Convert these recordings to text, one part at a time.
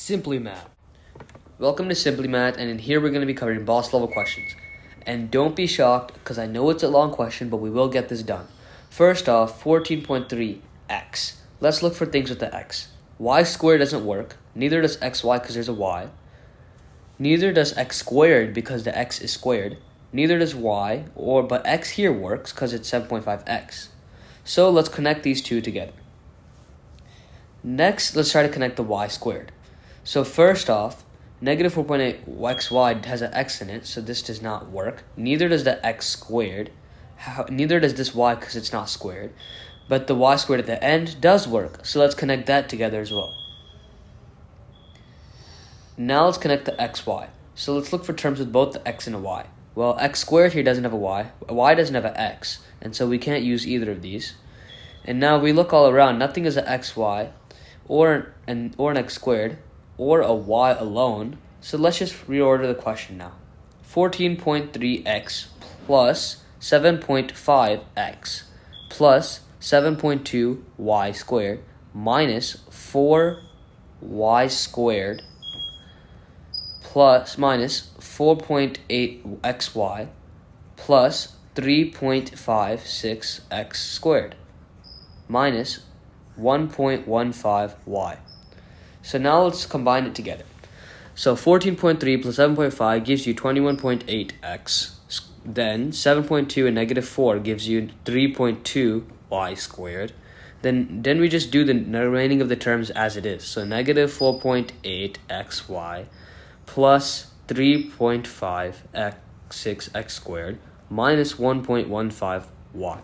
Simply Math. Welcome to Simply Math, and in here we're going to be covering boss level questions. And don't be shocked, because I know it's a long question, but we will get this done. First off, 14.3x. Let's look for things with the x. Y squared doesn't work. Neither does xy because there's a y. Neither does x squared because the x is squared. Neither does y, but x here works because it's 7.5x. So let's connect these two together. Next, let's try to connect the y squared. So first off, negative 4.8xy has an x in it, so this does not work. Neither does the x squared. Neither does this y because it's not squared. But the y squared at the end does work, so let's connect that together as well. Now let's connect the xy. So let's look for terms with both the x and a y. Well, x squared here doesn't have a y doesn't have an x, and so we can't use either of these. And now we look all around, nothing is an xy, or an x squared, or a y alone. So let's just reorder the question now. 14.3x plus 7.5x plus 7.2y squared minus 4y squared plus minus 4.8xy plus 3.56x squared minus 1.15y. So now let's combine it together. So 14.3 plus 7.5 gives you 21.8x. Then 7.2 and negative 4 gives you 3.2y squared. Then we just do the remaining of the terms as it is. So negative 4.8xy plus 3.5x squared minus 1.15y.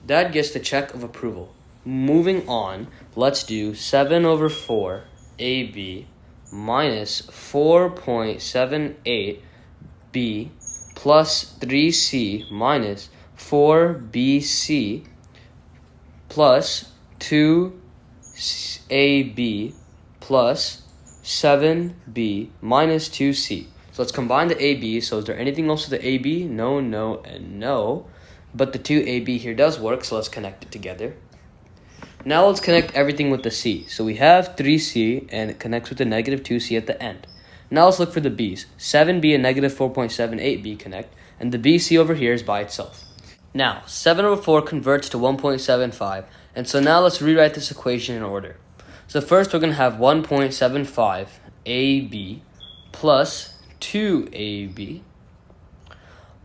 That gets the check of approval. Moving on, let's do 7 over 4 AB minus 4.78B plus 3C minus 4BC plus 2AB plus 7B minus 2C. So let's combine the AB. So is there anything else with the AB? No, no, and no. But the 2AB here does work, so let's connect it together. Now let's connect everything with the C. So we have 3C, and it connects with the negative 2C at the end. Now let's look for the B's. 7B and negative 4.78B connect, and the BC over here is by itself. Now, 7 over 4 converts to 1.75, and so now let's rewrite this equation in order. So first we're going to have 1.75 AB plus 2AB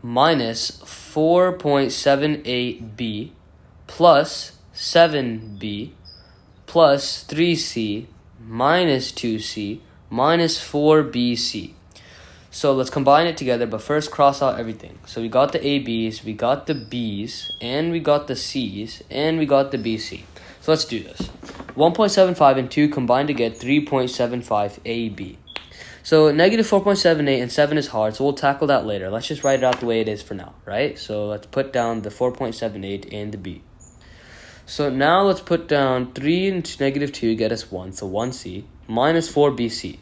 minus 4.78B plus 7B plus 3C minus 2C minus 4BC. So let's combine it together, but first cross out everything. So we got the ABs, we got the Bs, and we got the Cs, and we got the BC. So let's do this. 1.75 and 2 combine to get 3.75 AB. So negative 4.78 and 7 is hard, so we'll tackle that later. Let's just write it out the way it is for now, right? So let's put down the 4.78 and the B. So now let's put down 3 and negative 2 get us 1, so 1C minus 4BC.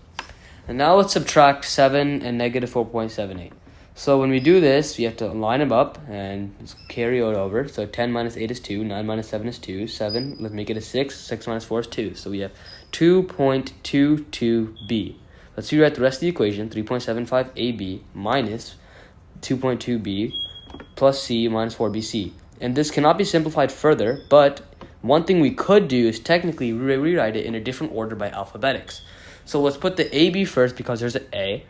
And now let's subtract 7 and negative 4.78. So when we do this, we have to line them up and carry it over. So 10 minus 8 is 2, 9 minus 7 is 2, 7, let's make it a 6, 6 minus 4 is 2. So we have 2.22b. Let's rewrite the rest of the equation, 3.75ab minus 2.2b plus c minus 4bc. And this cannot be simplified further, but one thing we could do is technically rewrite it in a different order by alphabetics. So let's put the AB first because there's an A.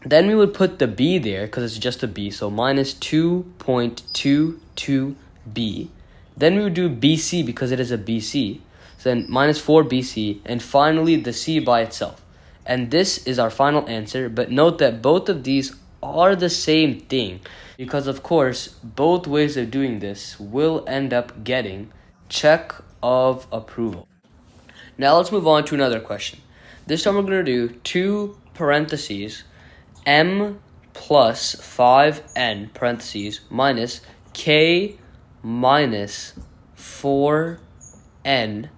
Then we would put the B there because it's just a B, so minus 2.22b. Then we would do BC because it is a BC, so then minus 4BC, and finally the C by itself. And this is our final answer, but note that both of these are the same thing because, of course, both ways of doing this will end up getting check of approval. Now let's move on to another question. This time we're going to do 2 parentheses m plus 5n parentheses minus k minus 4n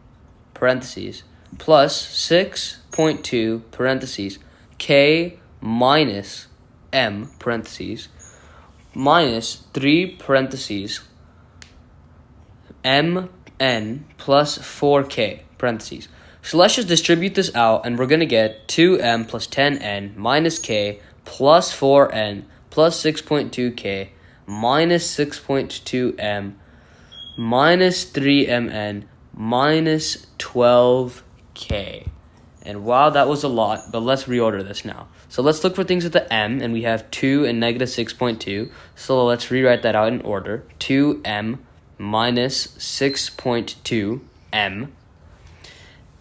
parentheses plus 6.2 parentheses k minus m parentheses minus 3 parentheses mn plus 4k parentheses So let's just distribute this out, and we're going to get 2m plus 10n minus k plus 4n plus 6.2k minus 6.2m minus 3mn minus 12k. And wow, that was a lot, but let's reorder this now. So let's look for things with the m, and we have 2 and negative 6.2. So let's rewrite that out in order. 2m minus 6.2m.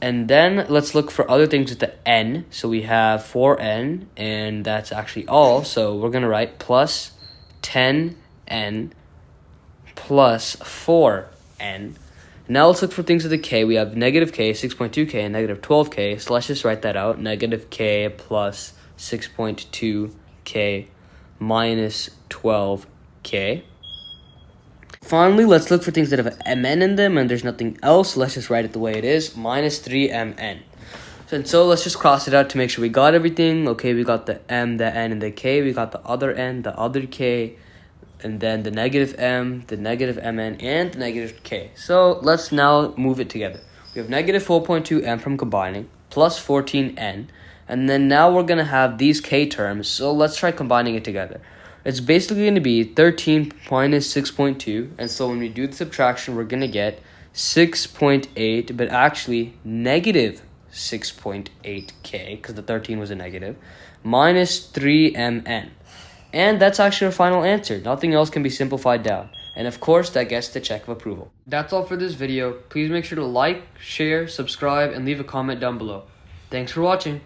And then let's look for other things with the n. So we have 4n, and that's actually all. So we're going to write plus 10n plus 4n. Now let's look for things with the k. We have negative k, 6.2k, and negative 12k. So let's just write that out. Negative k plus 6.2k minus 12k. Finally, let's look for things that have mn in them, and there's nothing else. Let's just write it the way it is, minus 3mn. And so let's just cross it out to make sure we got everything. Okay, we got the m, the n, and the k. We got the other n, the other k, and then the negative m, the negative mn, and the negative k. So let's now move it together. We have negative 4.2m from combining, plus 14n, and then now we're going to have these k terms, so let's try combining it together. It's basically going to be 13 minus 6.2, and so when we do the subtraction, we're going to get 6.8, but actually negative 6.8k, because the 13 was a negative, minus 3mn. And that's actually our final answer. Nothing else can be simplified down. And of course, that gets the check of approval. That's all for this video. Please make sure to like, share, subscribe, and leave a comment down below. Thanks for watching.